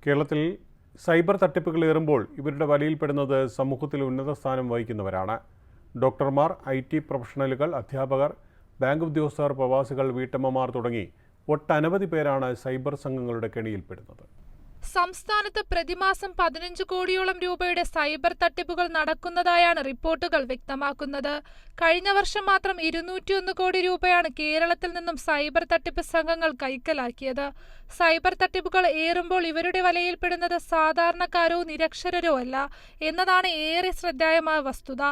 കേരളത്തിൽ സൈബർ തട്ടിപ്പുകൾ ഏറുമ്പോൾ ഇവരുടെ വലയിൽപ്പെടുന്നത് സമൂഹത്തിൽ ഉന്നത സ്ഥാനം വഹിക്കുന്നവരാണ്. ഡോക്ടർമാർ, IT പ്രൊഫഷണലുകൾ, അധ്യാപകർ, ബാങ്ക് ഉദ്യോഗസ്ഥർ, പ്രവാസികൾ, വീട്ടമ്മമാർ തുടങ്ങി ഒട്ടനവധി പേരാണ് സൈബർ സംഘങ്ങളുടെ കെണിയിൽപ്പെടുന്നത്. സംസ്ഥാനത്ത് പ്രതിമാസം 15 കോടിയോളം രൂപയുടെ സൈബർ തട്ടിപ്പുകൾ നടക്കുന്നതായാണ് റിപ്പോർട്ടുകൾ വ്യക്തമാക്കുന്നത്. കഴിഞ്ഞ വർഷം മാത്രം 201 കോടി രൂപയാണ് കേരളത്തിൽ നിന്നും സൈബർ തട്ടിപ്പ് സംഘങ്ങൾ കൈക്കലാക്കിയത്. സൈബർ തട്ടിപ്പുകൾ ഏറുമ്പോൾ ഇവരുടെ വലയിൽപ്പെടുന്നത് സാധാരണക്കാരോ നിരക്ഷരരോ അല്ല എന്നതാണ് ഏറെ ശ്രദ്ധേയമായ വസ്തുത.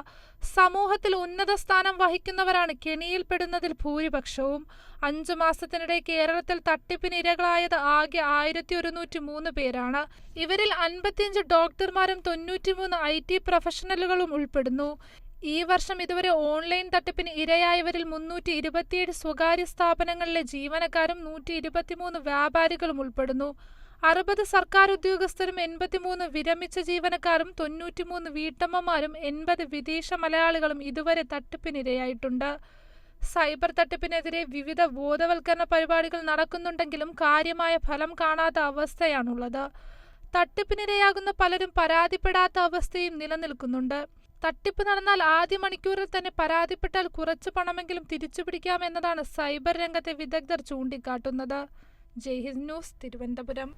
സമൂഹത്തിൽ ഉന്നത സ്ഥാനം വഹിക്കുന്നവരാണ് കെണിയിൽപ്പെടുന്നതിൽ ഭൂരിപക്ഷവും. 5 മാസത്തിനിടെ കേരളത്തിൽ തട്ടിപ്പിന് ഇരകളായത് ആകെ 1103 പേരാണ്. ഇവരിൽ 55 ഡോക്ടർമാരും 93 IT പ്രൊഫഷണലുകളും ഉൾപ്പെടുന്നു. ഈ വർഷം ഇതുവരെ ഓൺലൈൻ തട്ടിപ്പിന് ഇരയായവരിൽ 327 സ്വകാര്യ സ്ഥാപനങ്ങളിലെ ജീവനക്കാരും 123 വ്യാപാരികളും ഉൾപ്പെടുന്നു. 60 സർക്കാർ ഉദ്യോഗസ്ഥരും 83 വിരമിച്ച ജീവനക്കാരും 93 വീട്ടമ്മമാരും 80 വിദേശ മലയാളികളും ഇതുവരെ തട്ടിപ്പിനിരയായിട്ടുണ്ട്. സൈബർ തട്ടിപ്പിനെതിരെ വിവിധ ബോധവൽക്കരണ പരിപാടികൾ നടക്കുന്നുണ്ടെങ്കിലും കാര്യമായ ഫലം കാണാത്ത അവസ്ഥയാണുള്ളത്. തട്ടിപ്പിനിരയാകുന്ന പലരും പരാതിപ്പെടാത്ത അവസ്ഥയും നിലനിൽക്കുന്നുണ്ട്. തട്ടിപ്പ് നടന്നാൽ ആദ്യ മണിക്കൂറിൽ തന്നെ പരാതിപ്പെട്ടാൽ കുറച്ചു പണമെങ്കിലും തിരിച്ചുപിടിക്കാമെന്നതാണ് സൈബർ രംഗത്തെ വിദഗ്ധർ ചൂണ്ടിക്കാട്ടുന്നത്. ജയ്ഹിന്ദ് ന്യൂസ്, തിരുവനന്തപുരം.